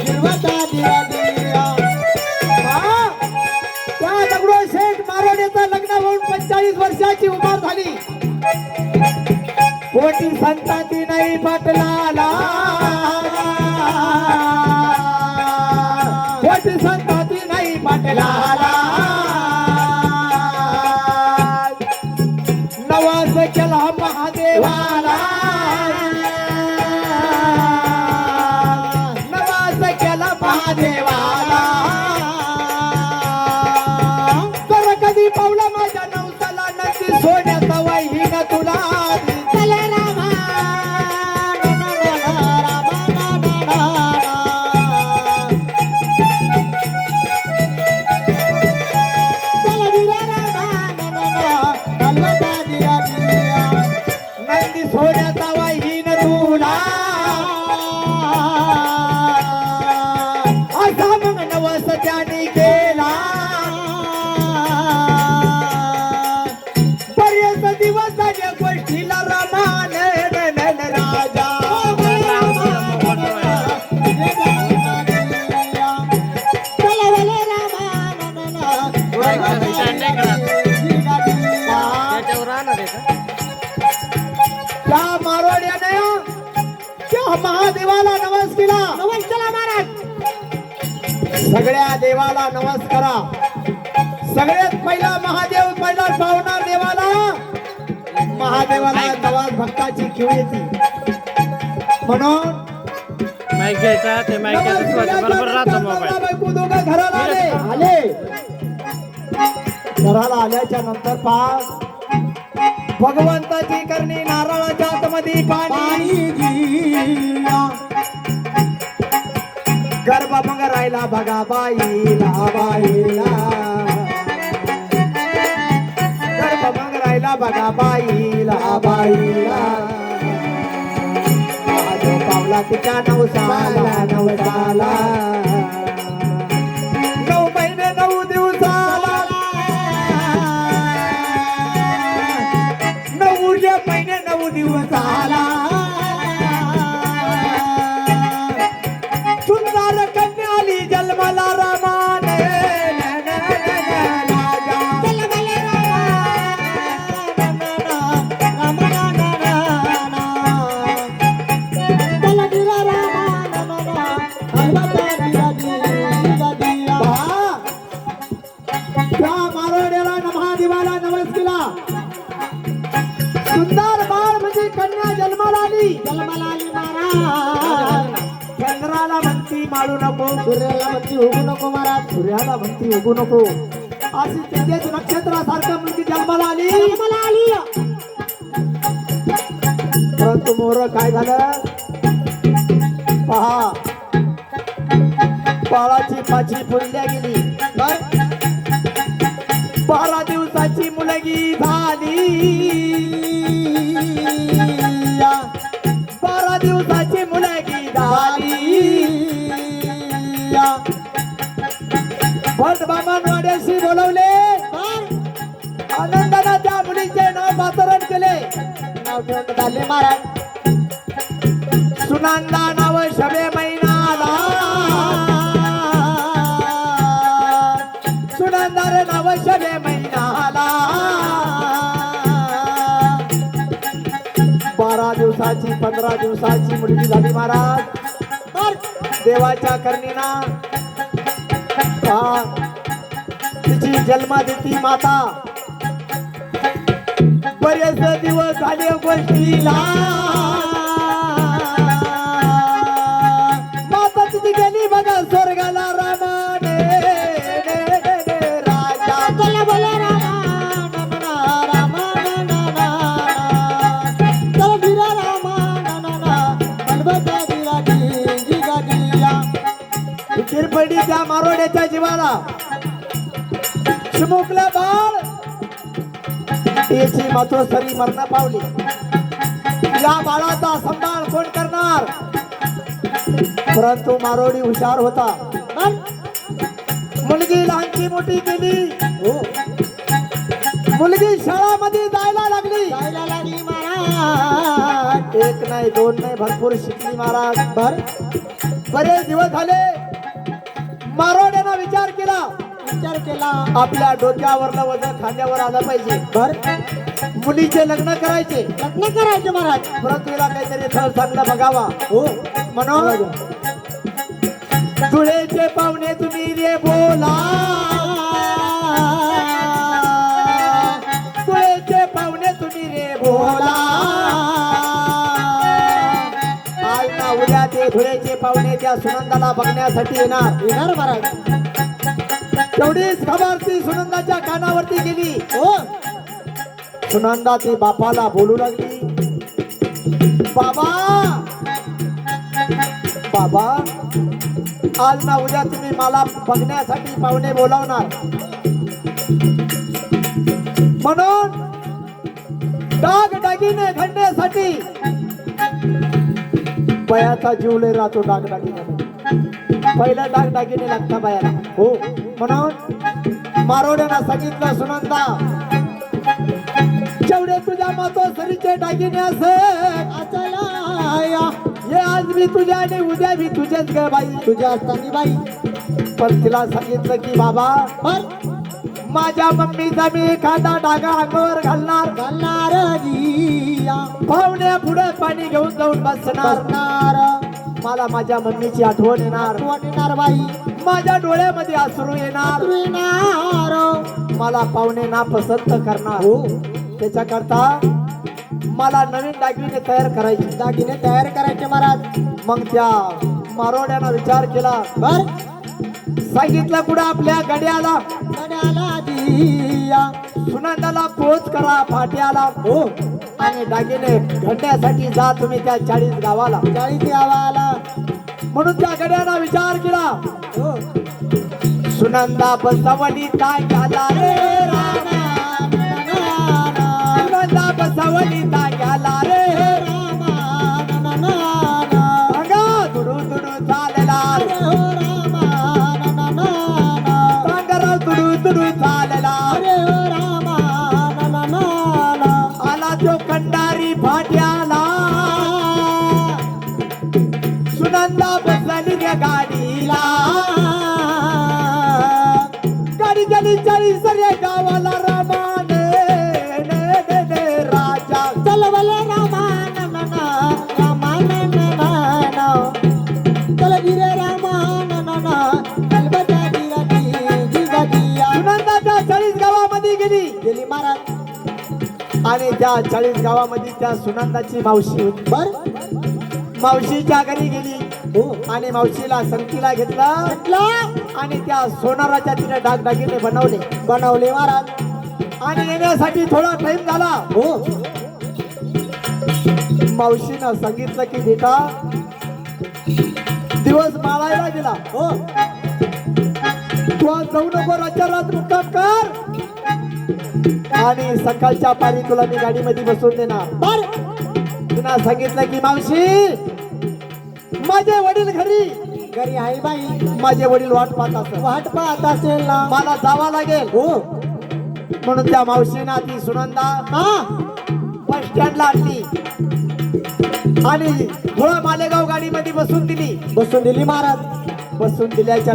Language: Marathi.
हिरवता दिया दिया त्या दगडो शेठ मारोड्याचं लग्न होऊन 45 वर्षाची उमर झाली. पोटी संताती नाही पाटलाला, पोटी संताती नाही पाटलाला. नवास केला महादेवाला, नवास केला महादेवाला. तर कधी पावला माझ्या नवसाला नंदी सोन्याचा वाहिना तुला. सोन्याचा वाहीन तुला असा मग नवस त्याने केला. बरेच दिवस झाले गोष्टीला रमान राजा. त्या मारवाड्याने त्या महादेवाला नमस केला. नमस केला महाराज. सगळ्या देवाला नमस करा. सगळ्यात पहिला महादेव पहिला पावणार देवाला. महादेवाला नवाज भक्ताची किव येते म्हणून माईक घ्यायचा ते माईक घ्यायचा बरोबर राहतो मोबाईल. घराला आले घराला आल्याच्या नंतर पाच भगवंताची करणी नारळाच्या आतमध्ये पाणी. गर्भ मग राहिला बघा बाईला बाईला. गर्भ मग राहिला बघा बाईला बाईला. महादेव पावला तिच्या नवसाला नवसाला. 9 महिने 9 दिवसाला. 9 महिने 9 दिवसाला. सुंदर कन्या आली जन्माला रमान त्या मारोड्याला महादेवाला नमस केला. सुंदर बाळ म्हणजे कन्या जन्माला आली. जन्माला आली महाराज. चंद्राला म्हणती माळू नको, सूर्याला म्हणती उगू नको महाराज. सूर्याला म्हणती उगू नको. अशी तेजेच नक्षत्रासारखं मुलगी जन्माला आली. जन्माला आली. परंतु मोर काय झालं पहा. बाळाची पाची फुलल्या गेली. 12 दिवसाची मुलगी झाली. 12 दिवसाची मुलगी झाली. भट बामणवाड्याशी बोलवले. आनंदाने त्या मुलीचे नाव पातरण केले. नाव ठेवून झाले महाराज. सुनंदा नाव शबे महिनाला. सुनंदार नाव शबे महिनाला. 12 दिवसाची 15 दिवसाची मुलगी झाली महाराज. देवाच्या करणीना तिची जन्म देती माता. बरेच दिवस झाले गोष्टीला. माता तिची गेली बघा स्वर्गाला रामाने राजा. बोला बोला चिरपडी त्या मारोड्याच्या जीवाला चिमुकला बाळ. त्याची मातोश्री मरण पावली. या बाळाचा सांभाळ कोण करणार. परंतु मारोडी हुशार होता. मुलगी लहानची मोठी केली. मुलगी शाळामध्ये जायला लागली. महाराज. एक नाही दोन नाही भरपूर शिकली महाराज. बरेच दिवस झाले मारवाड्यानं विचार केला आपल्या डोक्यावरलं वजन खांद्यावर आलं पाहिजे. बर मुलीचे लग्न करायचे लग्न करायचे महाराज. परंतु तिला काहीतरी थळ चांगला बघावा हो म्हणून धुळेचे पाहुणे तुम्ही रे बोला, धुळेचे पाहुणे तुम्ही रे बोला. आज ना उद्या ते धुळेचे पाहुणे त्या सुनंदाला बघण्यासाठी येणार. महाराज. तेवढीच खबर ती सुनंदाच्या कानावरती गेली. हो सुनंदा ती बापाला बोलू लागली, बाबा बाबा आज ना उद्या तुम्ही मला बघण्यासाठी पाहुणे बोलावणार, म्हणून दागदागिने घडण्यासाठी बयाचा जीव लय राहतो. दागदागिने पहिला दागदागिने लागता बायाला. हो म्हणून मारोड्यानं सांगितलं, सुनंदा जेवढे तुझ्या मातोश्रीचे दागिने असेल हे आज मी तुझ्या आणि उद्या मी तुझेच ग बाई, तुझ्या असताना बाई. पण तिला सांगितलं की बाबा बर माझ्या मम्मीचा मी एखादा डागा अंगावर घालणार, जिया पाहुण्या पुढे पाणी घेऊन जाऊन बसणार. मला माझ्या मम्मीची आठवण येणार, बाई. माझ्या डोळ्यामध्ये अश्रू येणार, मला पाहुणे ना पसंत करणार. हो त्याच्याकरता मला नवीन दागिने तयार करायचे. दागिने तयार करायचे महाराज. मग त्या मारोड्यानं विचार केला, बर सांगितलं कुठं आपल्या गड्याला गड्याला जिया. सुनंदाला पोच करा फाट्याला, हो आणि दागिने घडण्यासाठी जा तुम्ही त्या 40 गावाला. 40 गावाला. म्हणून त्या गड्यानं विचार केला, हो सुनंदा बसवली ताग्याला रे रामा, सुनंदा बसवली ताग्याला रे अंगा दुडू दुडू चालला, सांगराव दुडू दुडू चालला. आला तो कंडारी फाट्याला, सुनंदा बसली त्या गाडीला. गाडी गेली 40 रे गावाला. रामाने राजा चलवले चल गिरे सुनंदाच्या 40 गावामध्ये गेली महाराज. आणि त्या 40 गावामध्ये त्या सुनंदाची मावशी होती. बर मावशीच्या घरी गेली हो आणि मावशीला संगतीला घेतलं आणि त्या सोनाराच्या तिने दागदागिने बनवले महाराज. आणि येण्यासाठी थोडा टाइम झाला. हो मावशीनं सांगितलं की बेटा दिवस माळायला गेला, हो तू आज जाऊ नको, रातच्या रात मुक्काम कर आणि सकाळच्या पारी तुला मी गाडीमध्ये बसवून देणार. बर तुला सांगितलं की मावशी माझे वडील घरी आहे बाई. माझे वडील वाट पाहत असत, वाट पाहत असेल ना. मला जावा लागेल. हो म्हणून त्या मावशीना ती सुनंदा हा बस स्टँडला आणली आणि थोडा मालेगाव गाडीमध्ये बसून दिली. बसून दिली महाराज. बसून दिल्याच्या